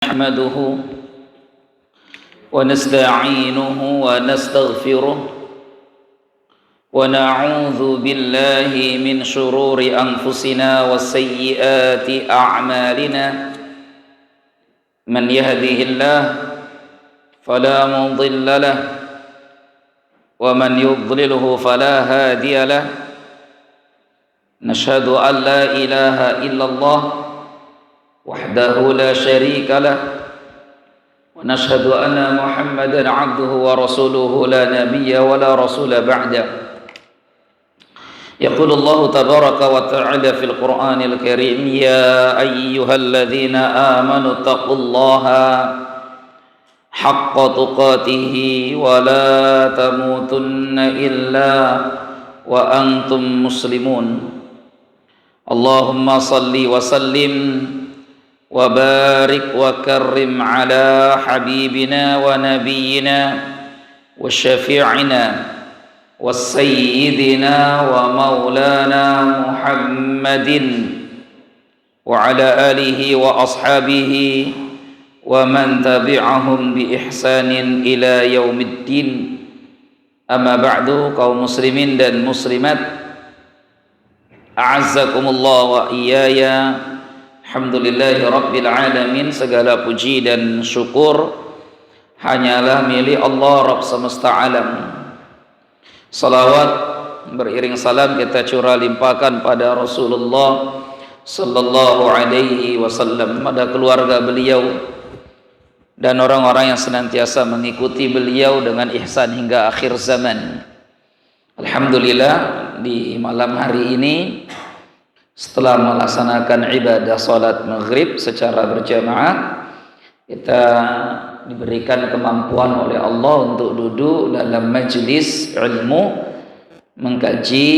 نحمده ونستعينه ونستغفره ونعوذ بالله من شرور أنفسنا وسيئات أعمالنا من يهده الله فلا مضل له ومن يضلله فلا هادي له نشهد أن لا إله إلا الله وحده لا شريك له ونشهد أن محمدا عبده ورسوله لا نبي ولا رسول بعده يقول الله تبارك وتعالى في القرآن الكريم يا أيها الذين آمنوا اتقوا الله حق تقاته ولا تموتن إلا وأنتم مسلمون اللهم صل وسلم وبارك وكرم على حبيبنا ونبينا وشفيعنا وسيدنا ومولانا محمد وعلى آله وأصحابه ومن تبعهم بإحسان إلى يوم الدين أما بعد kaum muslimin dan muslimat a'azzakumullah wa iyaya. Alhamdulillahi Rabbil Alamin. Segala puji dan syukur hanyalah milik Allah Rabb semesta alam. Salawat beriring salam kita curah limpahkan pada Rasulullah sallallahu alaihi wasallam, pada keluarga beliau dan orang-orang yang senantiasa mengikuti beliau dengan ihsan hingga akhir zaman. Alhamdulillah, di malam hari ini setelah melaksanakan ibadah salat maghrib secara berjamaah, kita diberikan kemampuan oleh Allah untuk duduk dalam majlis ilmu, mengkaji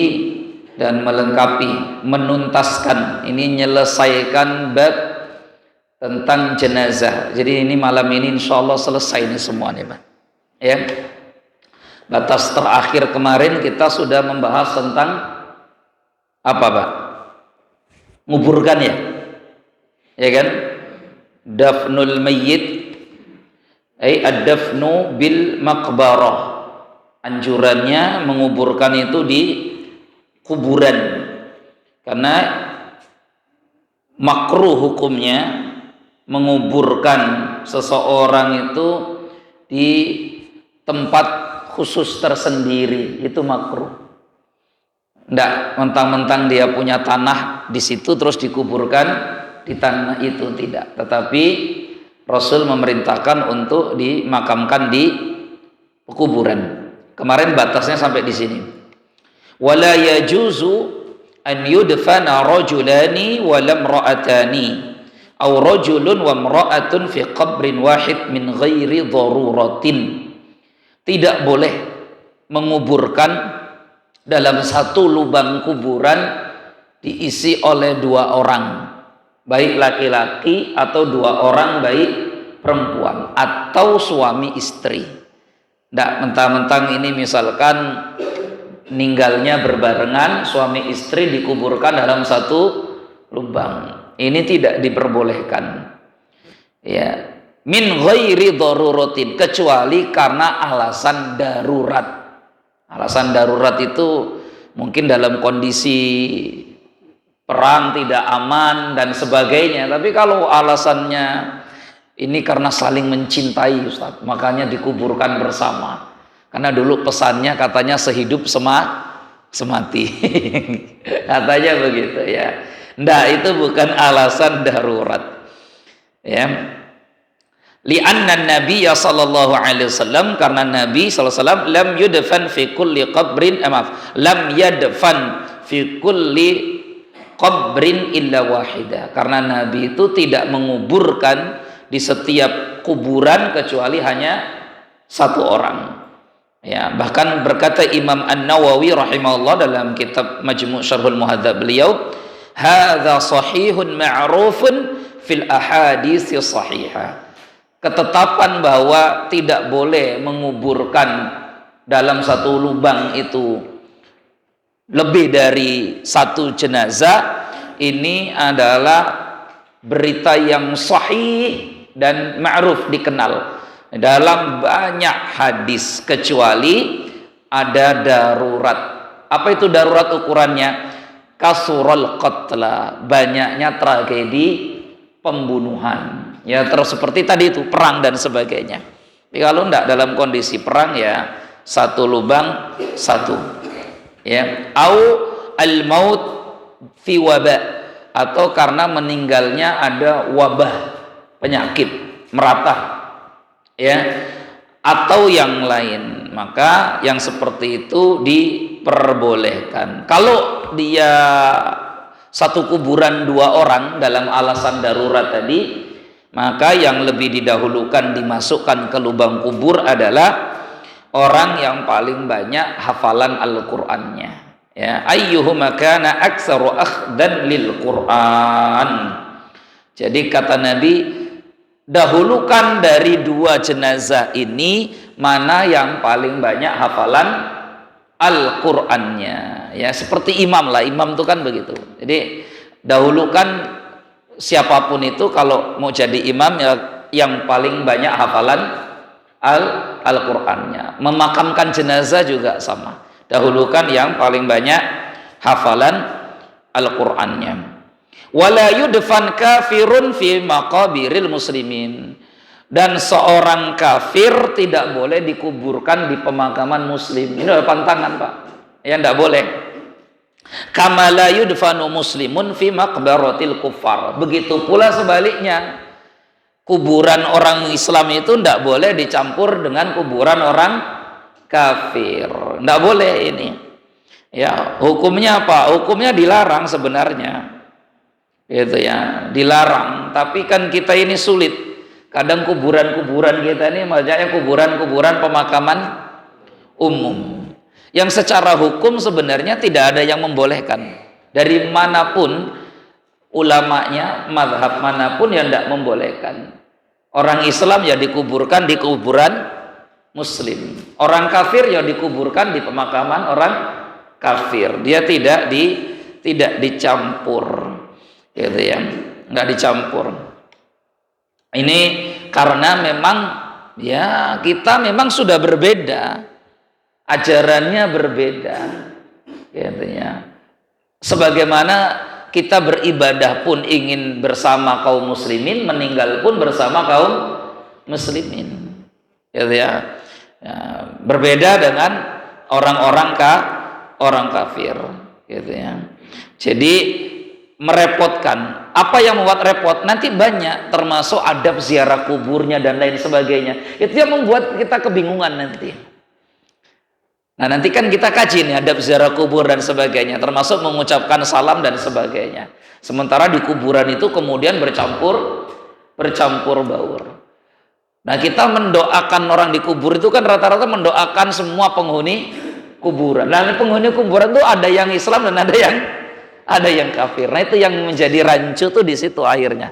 dan melengkapi, menuntaskan, ini menyelesaikan bab tentang jenazah. Jadi ini malam ini insya Allah selesai ini semua nih, Pak. Ya. Batas terakhir kemarin kita sudah membahas tentang apa, Pak? Nguburkan ya kan? Dafnul mayyit, ad-dafnu bil maqbarah. Anjurannya menguburkan itu di kuburan, karena makruh hukumnya menguburkan seseorang itu di tempat khusus tersendiri, itu makruh. Tidak mentang-mentang dia punya tanah di situ terus dikuburkan di tanah itu, tidak. Tetapi Rasul memerintahkan untuk dimakamkan di kuburan. Kemarin batasnya sampai di sini. Wala yajuzu an yudfana rajulani wa lamra'atani aw rajulun wa imra'atun fi qabrin wahid min ghairi daruratin. Tidak boleh menguburkan dalam satu lubang kuburan diisi oleh dua orang, baik laki-laki atau dua orang baik perempuan atau suami istri. Tidak mentang-mentang ini misalkan meninggalnya berbarengan, suami istri dikuburkan dalam satu lubang, ini tidak diperbolehkan. Ya, min ghairi daruratin, kecuali karena alasan darurat. Alasan darurat itu mungkin dalam kondisi perang tidak aman dan sebagainya. Tapi kalau alasannya ini karena saling mencintai, Ustaz, makanya dikuburkan bersama. Karena dulu pesannya katanya sehidup semati. Katanya begitu ya. Nah, itu bukan alasan darurat. Ya. Li'anna Nabiya sallallahu alaihi wasallam, karena Nabi sallallahu alaihi wasallam lam yudfan fi kulli qabrin, lam yadfan fi kulli qabrin illa wahida, karena Nabi itu tidak menguburkan di setiap kuburan kecuali hanya satu orang. Ya, bahkan berkata Imam An-Nawawi rahimahullah dalam kitab Majmu' Syarhul Muhadzab beliau, hadza sahihun ma'rufun fil ahadits sahihah. Ketetapan bahwa tidak boleh menguburkan dalam satu lubang itu lebih dari satu jenazah, ini adalah berita yang sahih dan ma'ruf, dikenal dalam banyak hadis, kecuali ada darurat. Apa itu darurat ukurannya? Kasurul qatla, banyaknya tragedi pembunuhan. Ya, terus seperti tadi itu perang dan sebagainya. Tapi kalau enggak dalam kondisi perang, ya satu lubang satu. Ya, au al maut fi waba, atau karena meninggalnya ada wabah, penyakit merata, ya, atau yang lain, maka yang seperti itu diperbolehkan. Kalau dia satu kuburan dua orang dalam alasan darurat tadi, maka yang lebih didahulukan dimasukkan ke lubang kubur adalah orang yang paling banyak hafalan Al-Qur'annya. Ya, ayyuhuma kana aktsaru akhdan lil Qur'an. Jadi kata Nabi, dahulukan dari dua jenazah ini mana yang paling banyak hafalan Al-Qur'annya. Ya, seperti imam lah, imam itu kan begitu. Jadi dahulukan siapapun itu kalau mau jadi imam, ya yang paling banyak hafalan Al-Qur'annya. Memakamkan jenazah juga sama, dahulukan yang paling banyak hafalan Al-Qur'annya. Wala yudfan kafirun fi maqabiril muslimin, dan seorang kafir tidak boleh dikuburkan di pemakaman muslim. Ini adalah pantangan, Pak. Ya, tidak boleh. Kama la yudfanu muslimun fi maqbaratil kuffar. Begitu pula sebaliknya, kuburan orang Islam itu tidak boleh dicampur dengan kuburan orang kafir. Tidak boleh ini. Ya, hukumnya apa? Hukumnya dilarang sebenarnya. Gitu ya, dilarang. Tapi kan kita ini sulit. Kadang kuburan-kuburan kita ini banyaknya kuburan-kuburan pemakaman umum, yang secara hukum sebenarnya tidak ada yang membolehkan. Dari manapun ulamanya, mazhab manapun yang tidak membolehkan. Orang Islam ya dikuburkan di kuburan muslim, orang kafir ya dikuburkan di pemakaman orang kafir. Dia tidak dicampur, gitu ya, nggak dicampur. Ini karena memang ya kita memang sudah berbeda, ajarannya berbeda, gitu ya. Sebagaimana kita beribadah pun ingin bersama kaum muslimin, meninggal pun bersama kaum muslimin, gitu ya. Ya, berbeda dengan orang kafir, gitu ya. Jadi merepotkan. Apa yang membuat repot? Nanti banyak, termasuk adab ziarah kuburnya dan lain sebagainya. Itu yang membuat kita kebingungan nanti. Nah, nanti kan kita kaji nih adab ziarah kubur dan sebagainya, termasuk mengucapkan salam dan sebagainya. Sementara di kuburan itu kemudian bercampur baur. Nah, kita mendoakan orang di kubur itu kan rata-rata mendoakan semua penghuni kuburan. Nah, penghuni kuburan itu ada yang Islam dan ada yang kafir. Nah, itu yang menjadi rancu tuh di situ akhirnya.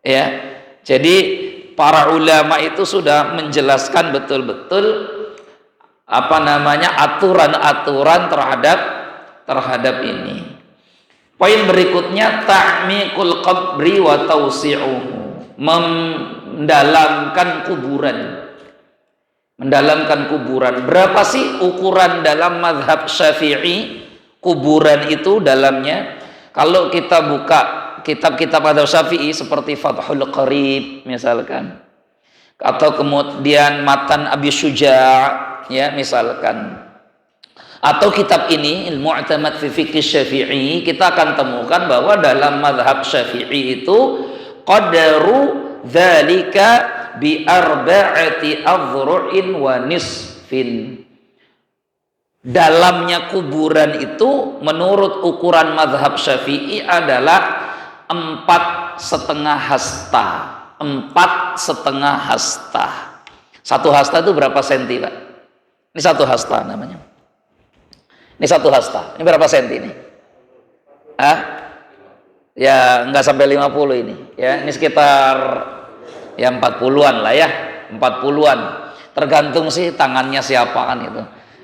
Ya. Jadi para ulama itu sudah menjelaskan betul-betul aturan-aturan terhadap ini. Poin berikutnya, ta'miqul qabri wa tausi'uhu. Mendalamkan kuburan. Berapa sih ukuran dalam mazhab Syafi'i kuburan itu dalamnya? Kalau kita buka kitab-kitab mazhab Syafi'i seperti Fathul Qarib misalkan, atau kemudian Matan Abi Syuja' ya misalkan, atau kitab ini Al-Mu'tamad fi Fiqh Syafi'i, kita akan temukan bahwa dalam mazhab Syafi'i itu qadaru dzalika bi arba'ati adhru'in wa nisfin. Dalamnya kuburan itu menurut ukuran mazhab Syafi'i adalah 4,5 hasta. 4,5 hasta. 1 hasta itu berapa senti, Pak? Ini 1 hasta namanya. Ini 1 hasta. Ini berapa senti ini? Ya nggak sampai 50 ini. Ya, ini sekitar ya 40-an lah ya. 40-an. Tergantung sih tangannya siapa kan itu.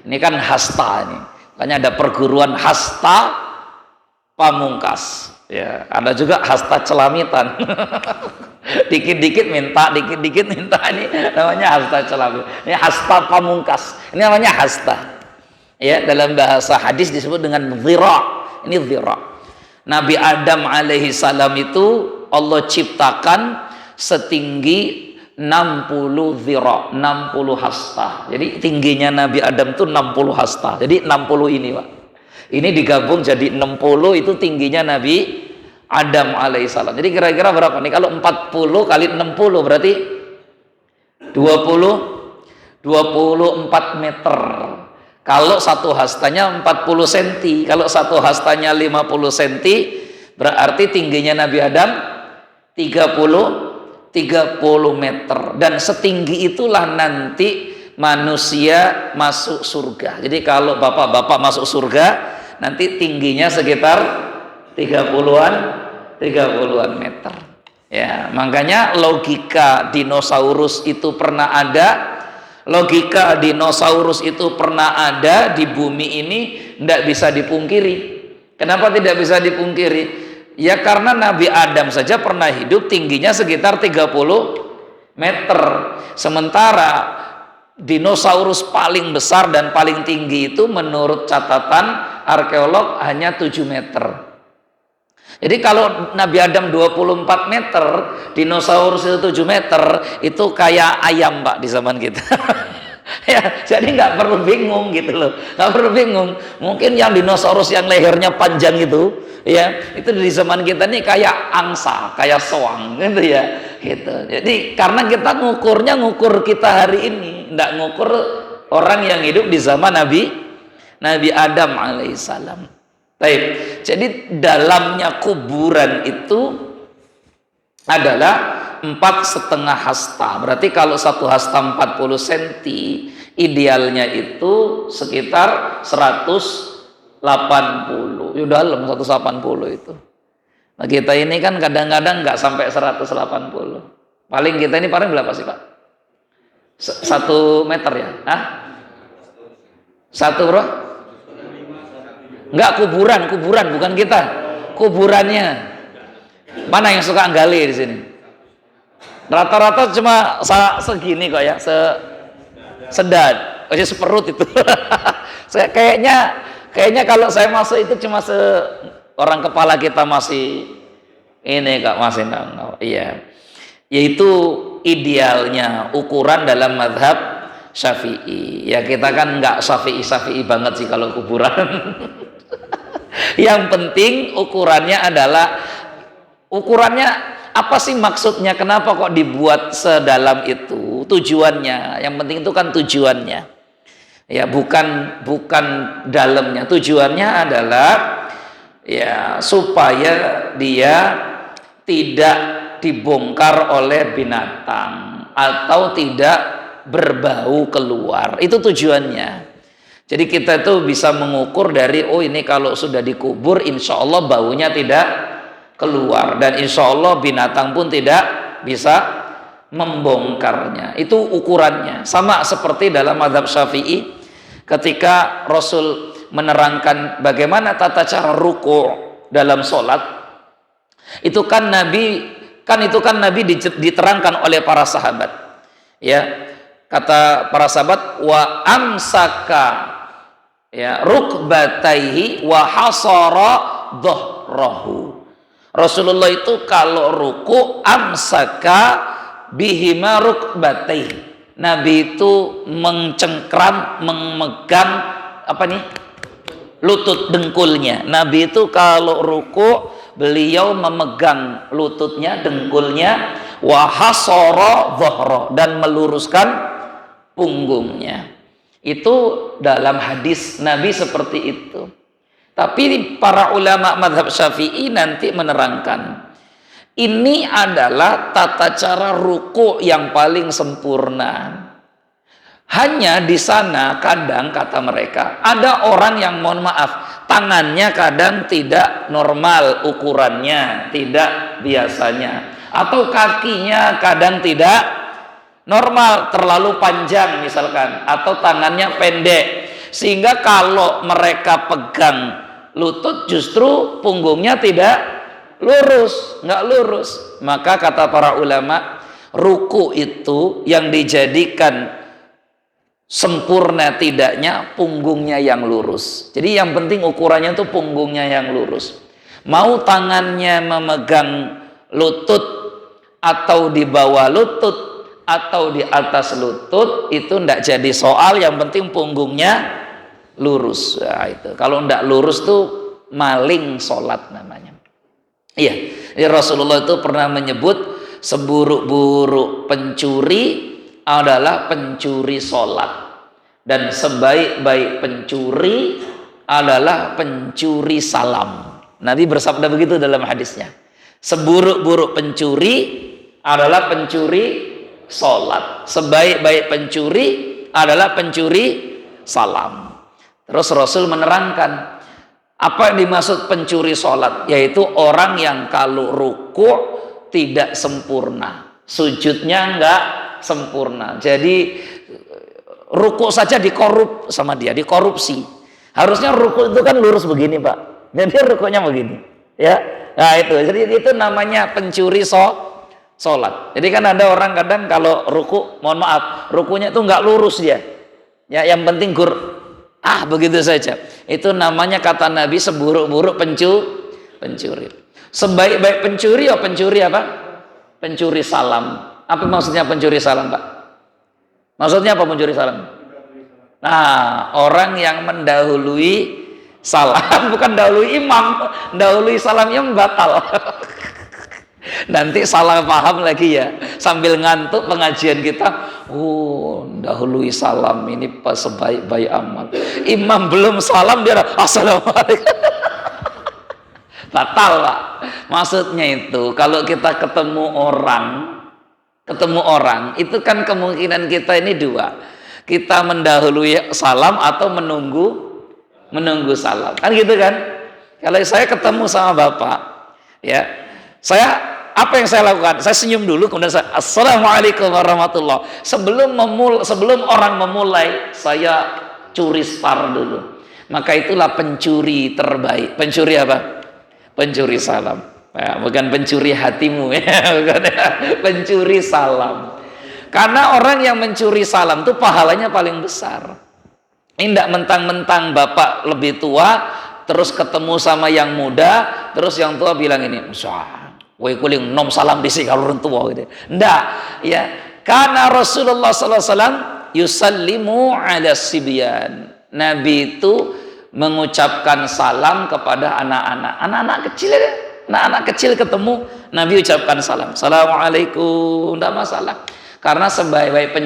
Ini kan hasta ini. Makanya ada perguruan hasta pamungkas. Ya, ada juga hasta celamitan. Dikit-dikit minta, dikit-dikit minta. Ini namanya hasta celabi. Ini hasta pamungkas. Ini namanya hasta. Ya, dalam bahasa hadis disebut dengan dhira. Ini dhira. Nabi Adam alaihi salam itu Allah ciptakan setinggi 60 dhira, 60 hasta. Jadi tingginya Nabi Adam itu 60 hasta. Jadi 60 ini, Pak. Ini digabung jadi 60, itu tingginya Nabi Adam alaihissalam. Jadi kira-kira berapa nih? Kalau 40 kali 60 berarti 24 meter. Kalau satu hastanya 40 cm, kalau satu hastanya 50 cm, berarti tingginya Nabi Adam 30 meter. Dan setinggi itulah nanti manusia masuk surga. Jadi kalau bapak-bapak masuk surga, nanti tingginya sekitar 30-an meter. Ya, makanya logika dinosaurus itu pernah ada. Logika dinosaurus itu pernah ada di bumi ini, tidak bisa dipungkiri. Kenapa tidak bisa dipungkiri? Ya karena Nabi Adam saja pernah hidup tingginya sekitar 30 meter. Sementara dinosaurus paling besar dan paling tinggi itu menurut catatan arkeolog hanya 7 meter. Jadi kalau Nabi Adam 24 meter, dinosaurus itu 7 meter, itu kayak ayam, Pak, di zaman kita. Ya, jadi nggak perlu bingung gitu loh, nggak perlu bingung. Mungkin yang dinosaurus yang lehernya panjang itu, ya, itu di zaman kita nih kayak angsa, kayak soang, gitu ya, gitu. Jadi karena kita ngukur kita hari ini, nggak ngukur orang yang hidup di zaman Nabi Adam alaihissalam. Baik, jadi dalamnya kuburan itu adalah 4,5 hasta. Berarti kalau satu hasta 40 cm, idealnya itu sekitar 180. Ya dalam 180 itu. Nah, kita ini kan kadang-kadang nggak sampai 180. Paling kita ini paling berapa sih, Pak? 1 meter ya? Hah? 1 bro? Enggak, kuburan bukan kita. Kuburannya. Mana yang suka gali di sini? Rata-rata cuma segini kok ya, sedad, seperut itu. Kayaknya kalau saya masuk itu cuma orang kepala kita masih ini Kak, masih iya. Yaitu idealnya ukuran dalam mazhab Syafi'i. Ya kita kan nggak Syafi'i banget sih kalau kuburan. Yang penting ukurannya apa sih maksudnya, kenapa kok dibuat sedalam itu, tujuannya. Yang penting itu kan tujuannya, ya, bukan dalamnya. Tujuannya adalah ya supaya dia tidak dibongkar oleh binatang atau tidak berbau keluar. Itu tujuannya. Jadi kita tuh bisa mengukur dari, oh ini kalau sudah dikubur insya Allah baunya tidak keluar, dan insya Allah binatang pun tidak bisa membongkarnya. Itu ukurannya. Sama seperti dalam mazhab Syafi'i, ketika Rasul menerangkan bagaimana tata cara ruku' dalam sholat, itu kan Nabi diterangkan oleh para sahabat. Ya, kata para sahabat, wa amsaka ya rukbataihi wa hasara dhahrahu. Rasulullah itu kalau ruku amsaka bihima rukbataihi. Nabi itu memegang lutut dengkulnya. Nabi itu kalau ruku beliau memegang lututnya, dengkulnya, wa hasara dhahra, dan meluruskan punggungnya. Itu dalam hadis Nabi seperti itu. Tapi para ulama mazhab Syafi'i nanti menerangkan, ini adalah tata cara ruku yang paling sempurna. Hanya di sana kadang, kata mereka, ada orang yang mohon maaf, tangannya kadang tidak normal ukurannya, tidak biasanya, atau kakinya kadang tidak normal, terlalu panjang misalkan, atau tangannya pendek, sehingga kalau mereka pegang lutut justru punggungnya tidak nggak lurus. Maka kata para ulama, ruku itu yang dijadikan sempurna tidaknya punggungnya yang lurus. Jadi yang penting ukurannya itu punggungnya yang lurus. Mau tangannya memegang lutut atau di bawah lutut atau di atas lutut itu tidak jadi soal, yang penting punggungnya lurus. Nah, itu kalau tidak lurus tuh maling sholat namanya. Iya, jadi Rasulullah itu pernah menyebut seburuk-buruk pencuri adalah pencuri sholat, dan sebaik-baik pencuri adalah pencuri salam. Nabi bersabda begitu dalam hadisnya. Seburuk-buruk pencuri adalah pencuri sholat, sebaik-baik pencuri adalah pencuri salam. Terus Rasul menerangkan apa yang dimaksud pencuri sholat, yaitu orang yang kalau ruku tidak sempurna, sujudnya enggak sempurna. Jadi ruku saja dikorup sama dia, dikorupsi. Harusnya ruku itu kan lurus begini, Pak. Jadi rukunya begini, ya. Nah itu, jadi itu namanya pencuri sholat. Jadi kan ada orang kadang kalau ruku, mohon maaf, rukunya itu nggak lurus dia. Ya, yang penting begitu saja. Itu namanya kata Nabi seburuk-buruk pencuri. Sebaik-baik pencuri ya pencuri apa? Pencuri salam. Apa maksudnya pencuri salam, Pak? Maksudnya apa pencuri salam? Nah, orang yang mendahului salam, bukan dahului imam, dahului salamnya batal. Nanti salah paham lagi ya, sambil ngantuk pengajian kita. Dahului salam ini pas sebaik-baik amal. Imam belum salam dia assalamualaikum. Batal, Pak. Maksudnya itu kalau kita ketemu orang itu kan kemungkinan kita ini dua. Kita mendahului salam atau menunggu salam. Kan gitu kan? Kalau saya ketemu sama Bapak, ya, apa yang saya lakukan? Saya senyum dulu, kemudian saya assalamualaikum warahmatullah. Sebelum orang memulai, saya curi star dulu. Maka itulah pencuri terbaik. Pencuri apa? Pencuri salam. Ya, bukan pencuri hatimu ya, bukan, ya. Pencuri salam. Karena orang yang mencuri salam itu pahalanya paling besar. Ini tidak mentang-mentang bapak lebih tua terus ketemu sama yang muda, terus yang tua bilang ini, woi kuling nom salam disi kalau orang tua gitu. Enggak, ya. Karena Rasulullah sallallahu alaihi wasallam yusallimu ala sibyan. Nabi itu mengucapkan salam kepada anak-anak kecil ya. Anak-anak kecil ketemu Nabi ucapkan salam. Assalamualaikum, enggak masalah. Karena sebaik-baik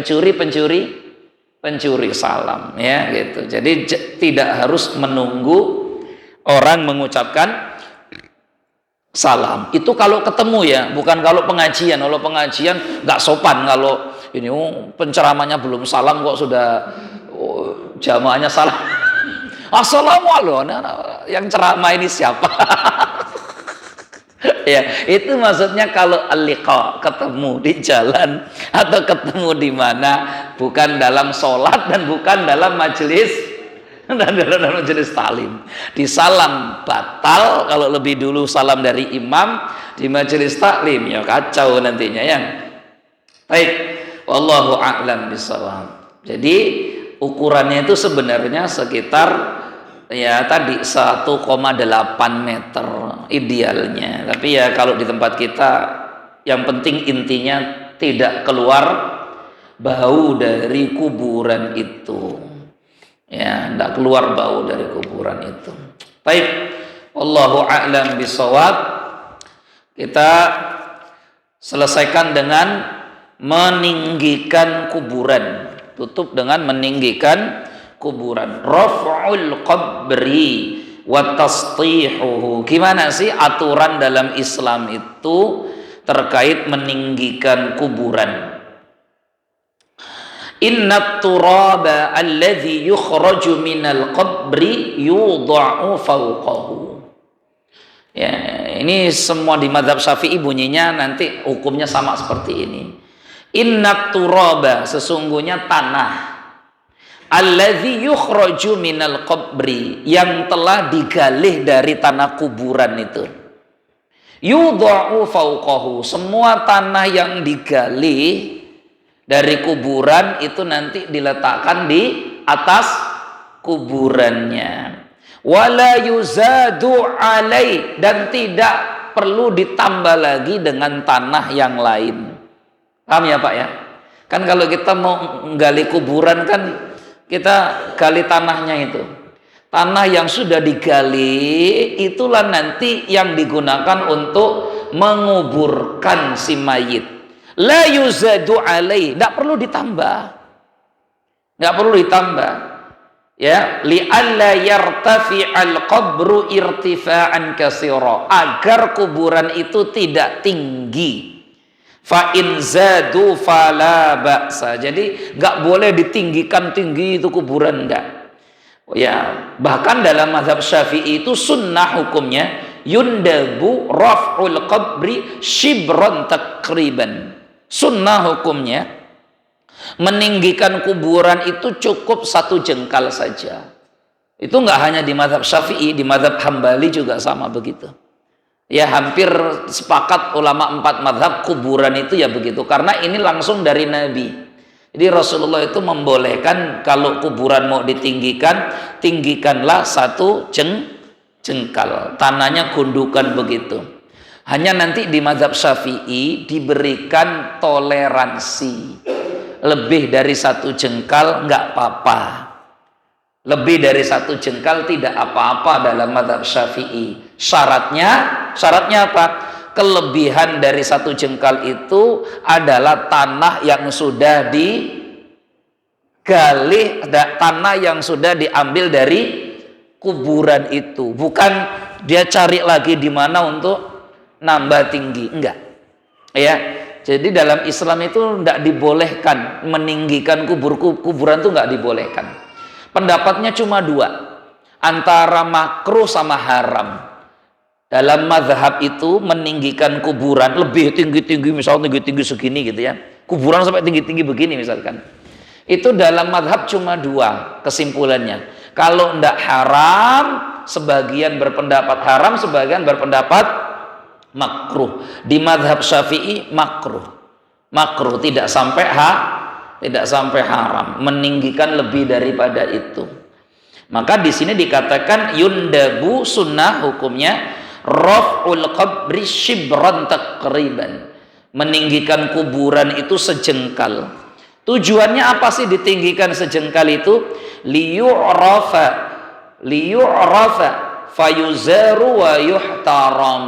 pencuri salam ya gitu. Jadi tidak harus menunggu orang mengucapkan salam. Itu kalau ketemu ya, bukan kalau pengajian. Kalau pengajian nggak sopan kalau ini penceramahnya belum salam kok sudah jamaahnya salam. Assalamualaikum. Yang ceramah ini siapa? Ya, itu maksudnya kalau al-liqa, ketemu di jalan atau ketemu di mana, bukan dalam sholat dan bukan dalam majelis talim. Di salam batal kalau lebih dulu salam dari imam, di majelis taklim ya kacau nantinya ya. Baik, wallahu a'lam bishawab. Jadi ukurannya itu sebenarnya sekitar ya tadi 1,8 meter idealnya. Tapi ya kalau di tempat kita yang penting intinya tidak keluar bau dari kuburan itu. Ya, tidak keluar bau dari kuburan itu. Baik, wallahu a'lam bishawab. Kita selesaikan dengan meninggikan kuburan. Tutup dengan meninggikan kuburan. Raf'ul qabri wa tastihuhu. Gimana sih aturan dalam Islam itu terkait meninggikan kuburan? Inna turaba alladhi yukhraju minal qabri yudha'u fawqahu. Ya, ini semua di mazhab Syafi'i bunyinya nanti hukumnya sama seperti ini. Inna turaba, sesungguhnya tanah, alladzi yukhraju minal qabri, yang telah digalih dari tanah kuburan itu. Yudha'u fauqahu, semua tanah yang digali dari kuburan itu nanti diletakkan di atas kuburannya. Wala yuzadu alai, dan tidak perlu ditambah lagi dengan tanah yang lain. Paham ya Pak ya? Kan kalau kita mau menggali kuburan kan kita gali tanahnya itu. Tanah yang sudah digali itulah nanti yang digunakan untuk menguburkan si mayit. La yuzadu alai, tidak perlu ditambah, nggak perlu ditambah, ya. Li'alla yartafi'al qabru irtifa'an katsira, agar kuburan itu tidak tinggi. Fa in zadu fala ba'sa, jadi nggak boleh ditinggikan tinggi itu kuburan, enggak. Ya, bahkan dalam mazhab Syafi'i itu sunnah hukumnya yundabu raf'ul qabri shibran takriban. Sunnah hukumnya meninggikan kuburan itu cukup 1 jengkal saja. Itu nggak hanya di mazhab Syafi'i, di mazhab Hambali juga sama begitu. Ya, hampir sepakat ulama 4 mazhab kuburan itu ya begitu, karena ini langsung dari Nabi. Jadi Rasulullah itu membolehkan kalau kuburan mau ditinggikan, tinggikanlah 1 jengkal, tanahnya gundukan begitu. Hanya nanti di mazhab Syafi'i diberikan toleransi, lebih dari 1 jengkal nggak apa-apa, lebih dari 1 jengkal tidak apa-apa dalam mazhab Syafi'i. Syaratnya apa? Kelebihan dari 1 jengkal itu adalah tanah yang sudah digali, tanah yang sudah diambil dari kuburan itu, bukan dia cari lagi di mana untuk nambah tinggi, enggak. Ya, jadi dalam Islam itu enggak dibolehkan meninggikan kuburan itu enggak dibolehkan. Pendapatnya cuma 2, antara makruh sama haram. Dalam mazhab itu meninggikan kuburan lebih tinggi-tinggi, misalnya tinggi-tinggi segini gitu ya, kuburan sampai tinggi-tinggi begini misalkan, itu dalam mazhab cuma 2 kesimpulannya. Kalau enggak haram, sebagian berpendapat haram, sebagian berpendapat makruh. Di mazhab Syafi'i makruh, tidak sampai haram, meninggikan lebih daripada itu. Maka di sini dikatakan yundabu, sunnah hukumnya raf'ul qabri shibran takriban, meninggikan kuburan itu sejengkal. Tujuannya apa sih ditinggikan sejengkal itu? Liyu'rafa fayuzaru wa yuhtaram,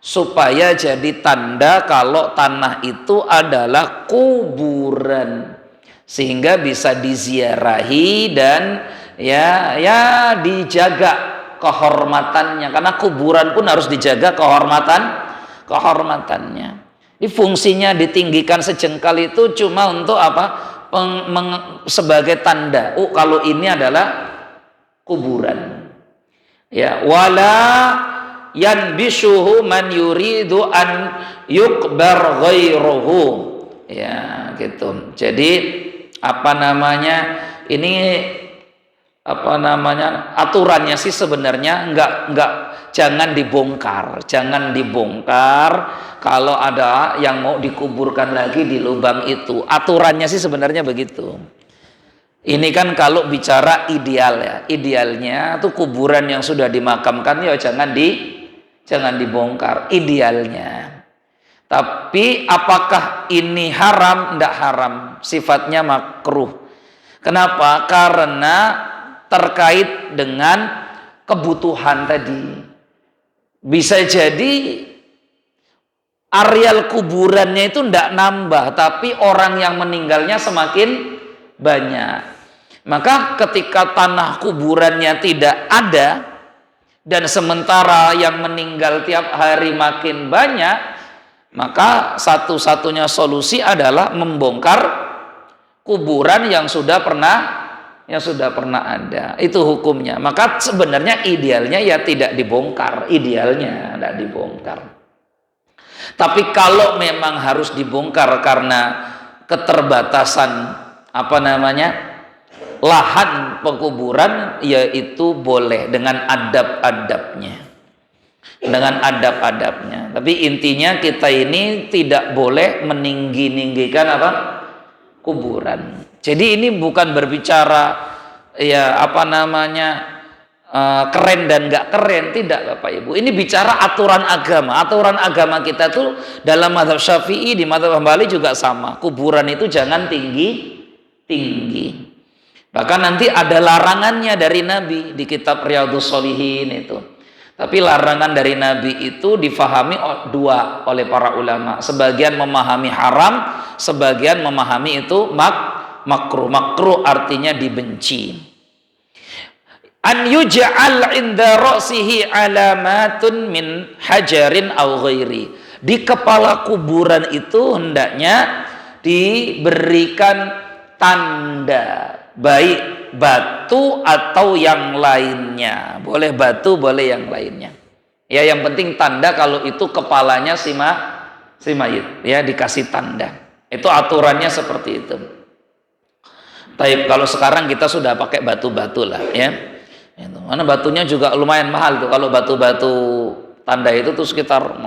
supaya jadi tanda kalau tanah itu adalah kuburan, sehingga bisa diziarahi dan ya dijaga kehormatannya, karena kuburan pun harus dijaga kehormatannya. Ini fungsinya ditinggikan sejengkal itu cuma untuk apa? Sebagai tanda, oh kalau ini adalah kuburan. Ya, wala yanbishuhu man yuridu an yukbar ghairuhu, ya gitu. Jadi aturannya sih sebenarnya jangan dibongkar kalau ada yang mau dikuburkan lagi di lubang itu. Aturannya sih sebenarnya begitu. Ini kan kalau bicara ideal ya, idealnya tuh kuburan yang sudah dimakamkan ya jangan dibongkar, idealnya. Tapi apakah ini haram? Tidak haram, sifatnya makruh. Kenapa? Karena terkait dengan kebutuhan tadi. Bisa jadi areal kuburannya itu tidak nambah, tapi orang yang meninggalnya semakin banyak. Maka ketika tanah kuburannya tidak ada dan sementara yang meninggal tiap hari makin banyak, maka satu-satunya solusi adalah membongkar kuburan yang sudah pernah ada. Itu hukumnya. Maka sebenarnya idealnya ya tidak dibongkar, idealnya tidak dibongkar. Tapi kalau memang harus dibongkar karena keterbatasan lahan pekuburan, yaitu boleh dengan adab-adabnya. dengan adab-adabnya. Tapi intinya kita ini tidak boleh meninggi-ninggikan apa? Kuburan. Jadi ini bukan berbicara ya apa namanya keren dan nggak keren, tidak Bapak Ibu. Ini bicara aturan agama. Aturan agama kita tuh dalam mazhab Syafi'i, di mazhab Hambali juga sama. Kuburan itu jangan tinggi. Bahkan nanti ada larangannya dari Nabi di kitab Riyadhus Shalihin itu. Tapi larangan dari Nabi itu difahami dua oleh para ulama. Sebagian memahami haram, sebagian memahami itu makruh. Makruh artinya dibenci. An yuj'al inda ra'sihi alamatun min hajarin aw ghairi. Di kepala kuburan itu hendaknya diberikan tanda, baik batu atau yang lainnya. Boleh batu, boleh yang lainnya. Ya, yang penting tanda kalau itu kepalanya si mayit, ya dikasih tanda. Itu aturannya seperti itu. Tapi kalau sekarang kita sudah pakai batu-batu lah, ya. Mana batunya juga lumayan mahal tuh. Kalau batu-batu tanda itu tuh sekitar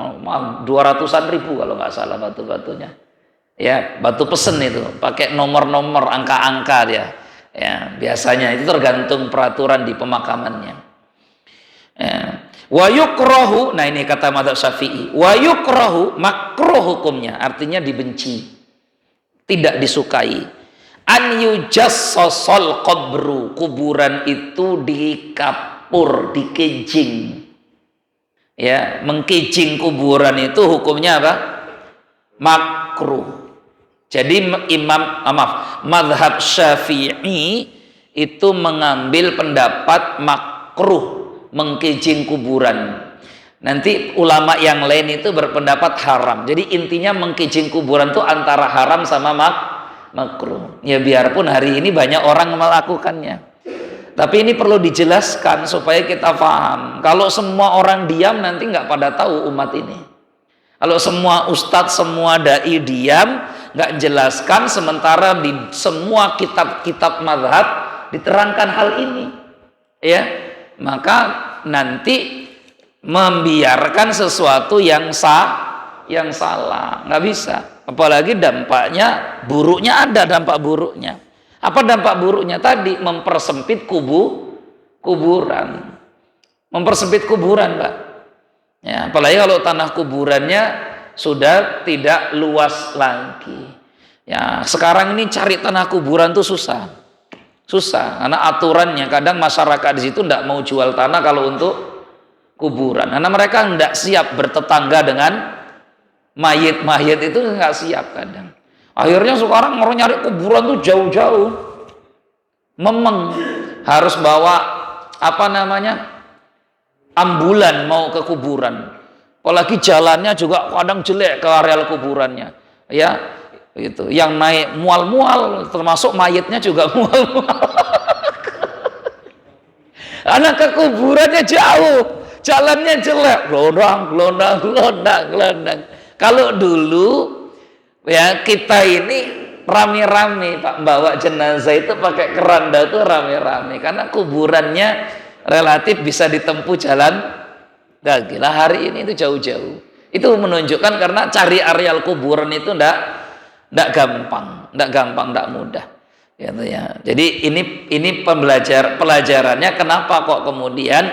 200-an ribu kalau nggak salah batu-batunya. Ya, batu pesen itu, pakai nomor-nomor, angka-angka dia. Ya, biasanya itu tergantung peraturan di pemakamannya. Ya. Wa yukrahu, nah ini kata mazhab Syafi'i. Wa yukrahu, makruh hukumnya, artinya dibenci, tidak disukai. An yujassasal qabru, kuburan itu dikapur, dikejing. Ya, mengkejing kuburan itu hukumnya apa? Makruh. Jadi mazhab Syafi'i itu mengambil pendapat makruh mengkejing kuburan. Nanti ulama yang lain itu berpendapat haram. Jadi intinya mengkejing kuburan itu antara haram sama makruh. Ya biarpun hari ini banyak orang melakukannya. Tapi ini perlu dijelaskan supaya kita paham. Kalau semua orang diam nanti nggak pada tahu umat ini. Kalau semua ustadz, semua dai diam, nggak jelaskan, sementara di semua kitab-kitab mazhab diterangkan hal ini, ya maka nanti membiarkan sesuatu yang salah, nggak bisa. Apalagi dampaknya buruknya, ada dampak buruknya. Apa dampak buruknya tadi? Mempersempit kuburan, mempersempit kuburan, Pak. Ya, apalagi kalau tanah kuburannya sudah tidak luas lagi. Ya, sekarang ini cari tanah kuburan tuh susah, karena aturannya kadang masyarakat di situ tidak mau jual tanah kalau untuk kuburan, karena mereka tidak siap bertetangga dengan mayit itu, nggak siap kadang. Akhirnya sekarang orang nyari kuburan tuh jauh-jauh, memang harus bawa apa namanya ambulan mau ke kuburan. Apalagi jalannya juga kadang jelek ke areal kuburannya, ya itu. Yang naik mual-mual, termasuk mayitnya juga mual-mual. Karena ke kuburannya jauh, jalannya jelek, gelondang. Kalau dulu ya kita ini rame-rame Pak, bawa jenazah itu pakai keranda itu rame-rame, karena kuburannya relatif bisa ditempuh jalan kaki. Lah hari ini itu jauh-jauh. Itu menunjukkan karena cari areal kuburan itu ndak gampang, ndak mudah. Gitu ya. Jadi ini pelajarannya kenapa kok kemudian